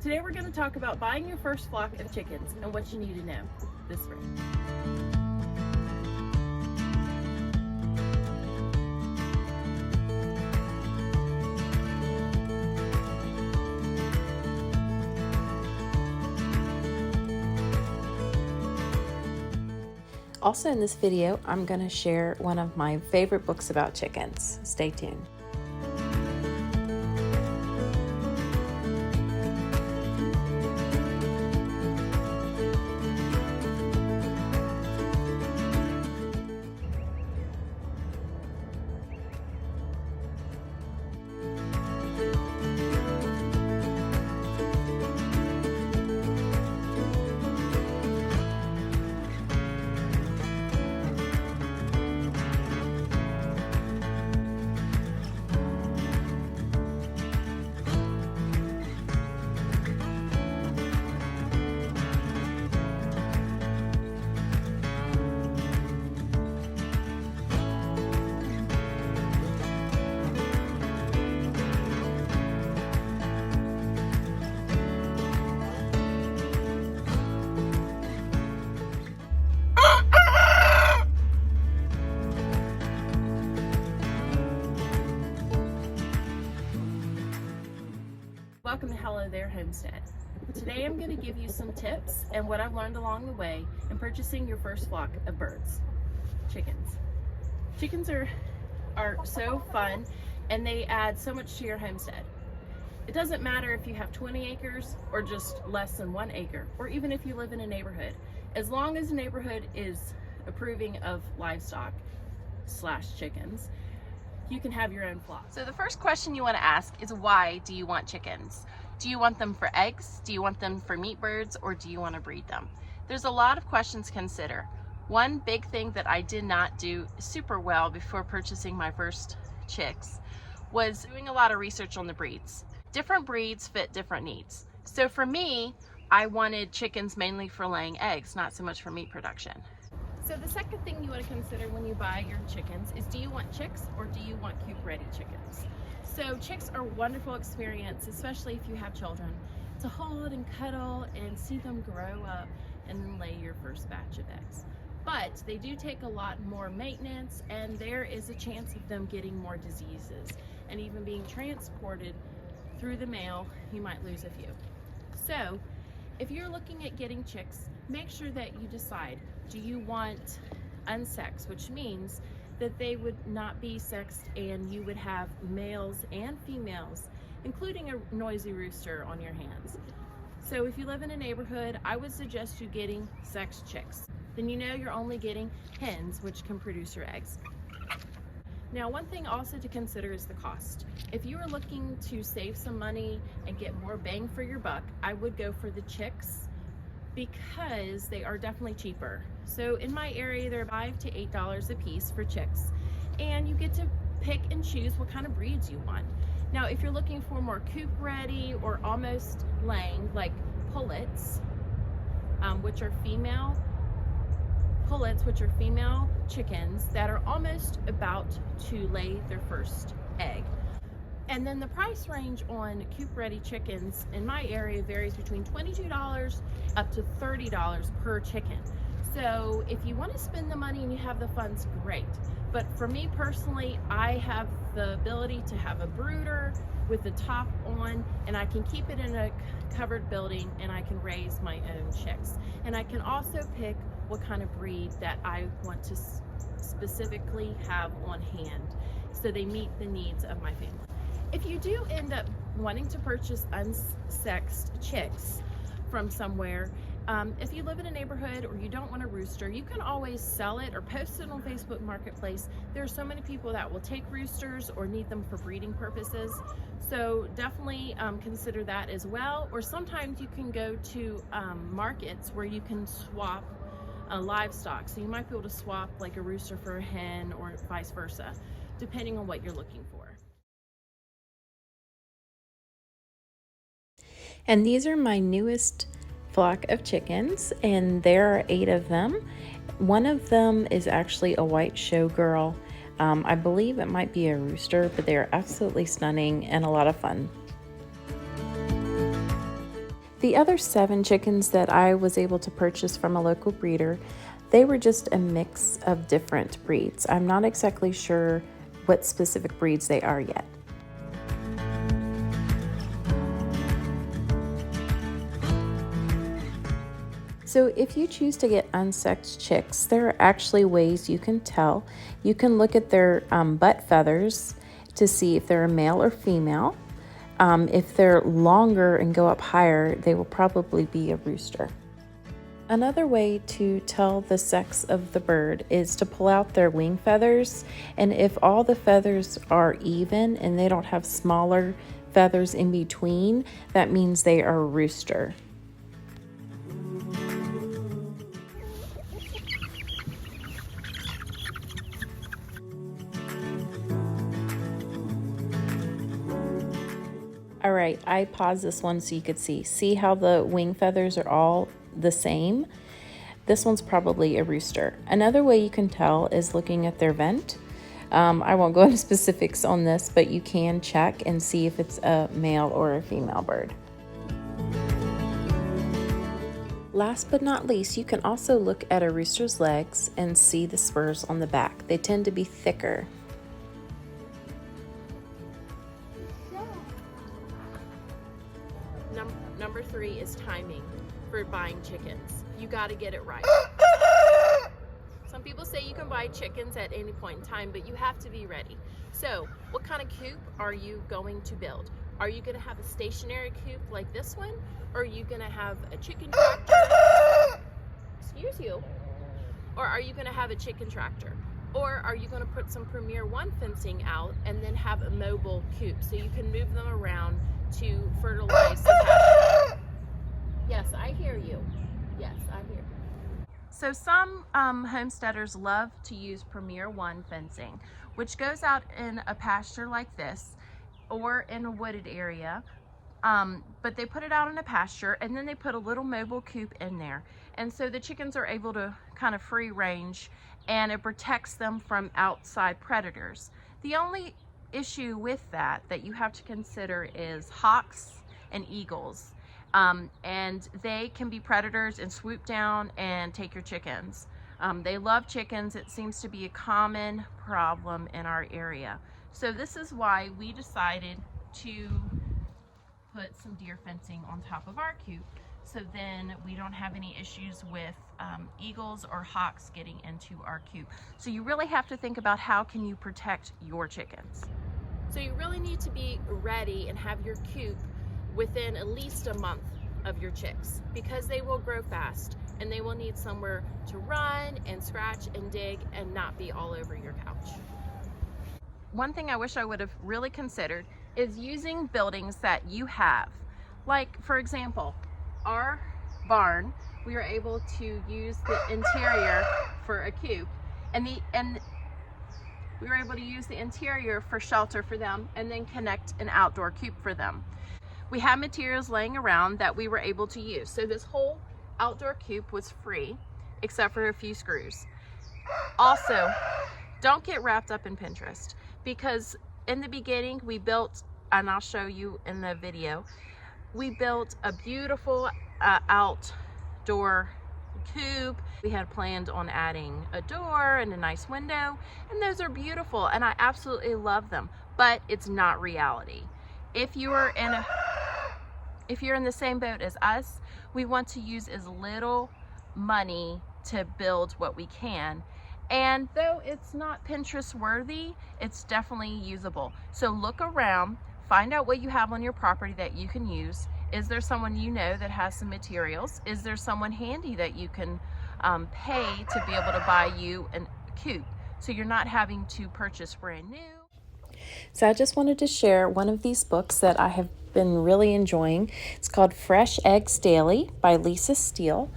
Today we're going to talk about buying your first flock of chickens and what you need to know this spring. Also in this video, I'm going to share one of my favorite books about chickens. Stay tuned. Welcome to Hello There Homestead. Today I'm going to give you some tips and what I've learned along the way in purchasing your first flock of birds, chickens. Chickens are so fun and they add so much to your homestead. It doesn't matter if you have 20 acres or just less than 1 acre, or even if you live in a neighborhood. As long as the neighborhood is approving of livestock / chickens, you can have your own flock. So the first question you want to ask is, why do you want chickens? Do you want them for eggs? Do you want them for meat birds? Or do you want to breed them? There's a lot of questions to consider. One big thing that I did not do super well before purchasing my first chicks was doing a lot of research on the breeds. Different breeds fit different needs. So for me, I wanted chickens mainly for laying eggs, not so much for meat production. So the second thing you want to consider when you buy your chickens is, do you want chicks or do you want coop ready chickens? So chicks are a wonderful experience, especially if you have children, to hold and cuddle and see them grow up and then lay your first batch of eggs. But they do take a lot more maintenance, and there is a chance of them getting more diseases, and even being transported through the mail, you might lose a few. So if you're looking at getting chicks, make sure that you decide, do you want unsexed, which means that they would not be sexed and you would have males and females, including a noisy rooster, on your hands. So if you live in a neighborhood, I would suggest you getting sexed chicks. Then you know you're only getting hens, which can produce your eggs. Now, one thing also to consider is the cost. If you are looking to save some money and get more bang for your buck, I would go for the chicks because they are definitely cheaper. So in my area, they're $5 to $8 a piece for chicks, and you get to pick and choose what kind of breeds you want. Now, if you're looking for more coop ready or almost laying, like pullets, which are female chickens that are almost about to lay their first egg. And then the price range on coop ready chickens in my area varies between $22 up to $30 per chicken. So if you want to spend the money and you have the funds, great. But for me personally, I have the ability to have a brooder with the top on, and I can keep it in a covered building, and I can raise my own chicks. And I can also pick what kind of breed that I want to specifically have on hand so they meet the needs of my family. If you do end up wanting to purchase unsexed chicks from somewhere, if you live in a neighborhood or you don't want a rooster, you can always sell it or post it on Facebook Marketplace. There are so many people that will take roosters or need them for breeding purposes. So definitely consider that as well. Or sometimes you can go to markets where you can swap livestock. So you might be able to swap like a rooster for a hen or vice versa, depending on what you're looking for. And these are my newest flock of chickens, and there are 8 of them. One of them is actually a white showgirl. I believe it might be a rooster, but they are absolutely stunning and a lot of fun. The other 7 chickens that I was able to purchase from a local breeder, they were just a mix of different breeds. I'm not exactly sure what specific breeds they are yet. So if you choose to get unsexed chicks, there are actually ways you can tell. You can look at their butt feathers to see if they're a male or female. If they're longer and go up higher, they will probably be a rooster. Another way to tell the sex of the bird is to pull out their wing feathers, and if all the feathers are even and they don't have smaller feathers in between, that means they are a rooster. All right, I paused this one so you could see. See how the wing feathers are all the same? This one's probably a rooster. Another way you can tell is looking at their vent. I won't go into specifics on this, but you can check and see if it's a male or a female bird. Last but not least, you can also look at a rooster's legs and see the spurs on the back. They tend to be thicker. Number 3 is timing for buying chickens. You got to get it right. Some people say you can buy chickens at any point in time, but you have to be ready. So, what kind of coop are you going to build? Are you going to have a stationary coop like this one? Or are you going to have a chicken tractor? Excuse you. Or are you going to have a chicken tractor? Or are you going to put some Premier 1 fencing out and then have a mobile coop so you can move them around to fertilize the pasture? Yes, I hear you. Yes, I hear you. So some homesteaders love to use Premier 1 fencing, which goes out in a pasture like this or in a wooded area. But they put it out in a pasture and then they put a little mobile coop in there. And so the chickens are able to kind of free range, and it protects them from outside predators. The only issue with that you have to consider is hawks and eagles. And they can be predators and swoop down and take your chickens. They love chickens. It seems to be a common problem in our area. So this is why we decided to put some deer fencing on top of our coop, so then we don't have any issues with eagles or hawks getting into our coop. So you really have to think about how can you protect your chickens. So you really need to be ready and have your coop within at least a month of your chicks, because they will grow fast and they will need somewhere to run and scratch and dig and not be all over your couch. One thing I wish I would have really considered is using buildings that you have. Like, for example, our barn, we were able to use the interior for a coop, and we were able to use the interior for shelter for them and then connect an outdoor coop for them. We had materials laying around that we were able to use. So this whole outdoor coop was free, except for a few screws. Also, don't get wrapped up in Pinterest, because in the beginning we built, and I'll show you in the video, we built a beautiful outdoor coop. We had planned on adding a door and a nice window, and those are beautiful and I absolutely love them, but it's not reality. If you're in the same boat as us, we want to use as little money to build what we can. And though it's not Pinterest worthy, it's definitely usable. So look around, find out what you have on your property that you can use. Is there someone you know that has some materials? Is there someone handy that you can pay to be able to buy you a coop, so you're not having to purchase brand new? So I just wanted to share one of these books that I have been really enjoying. It's called Fresh Eggs Daily by Lisa Steele.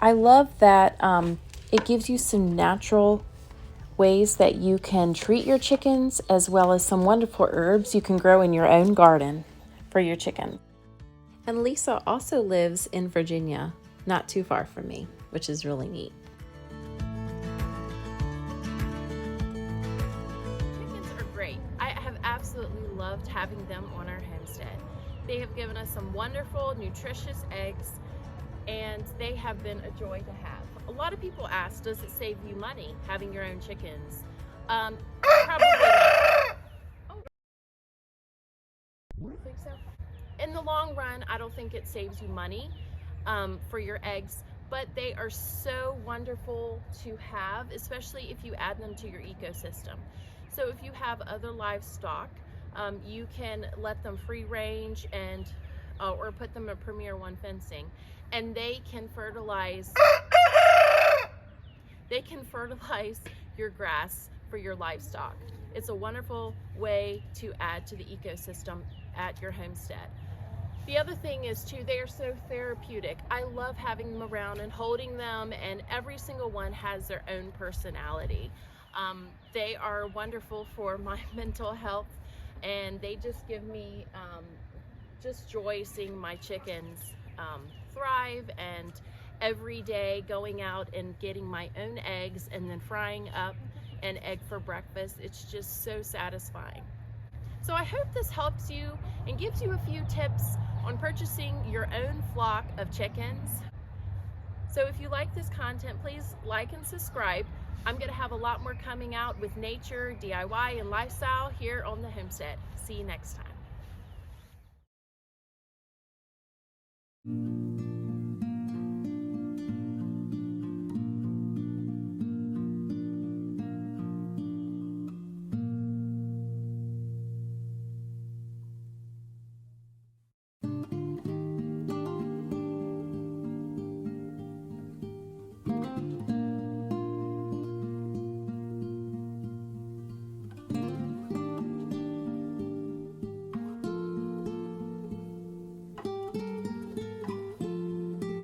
I love that it gives you some natural ways that you can treat your chickens, as well as some wonderful herbs you can grow in your own garden for your chicken. And Lisa also lives in Virginia, not too far from me, which is really neat. Chickens are great. I have absolutely loved having them on our homestead. They have given us some wonderful, nutritious eggs, and they have been a joy to have. A lot of people ask, does it save you money having your own chickens? Probably not. Oh, I think so. In the long run, I don't think it saves you money for your eggs, but they are so wonderful to have, especially if you add them to your ecosystem. So if you have other livestock, you can let them free range and or put them in Premier 1 fencing, and they can fertilize your grass for your livestock. It's a wonderful way to add to the ecosystem at your homestead. The other thing is too, they are so therapeutic. I love having them around and holding them, and every single one has their own personality. They are wonderful for my mental health, and they just give me just joy seeing my chickens thrive, and every day going out and getting my own eggs and then frying up an egg for breakfast. It's just so satisfying. So I hope this helps you and gives you a few tips on purchasing your own flock of chickens. So if you like this content, please like and subscribe. I'm going to have a lot more coming out with nature, DIY, and lifestyle here on the Homestead. See you next time.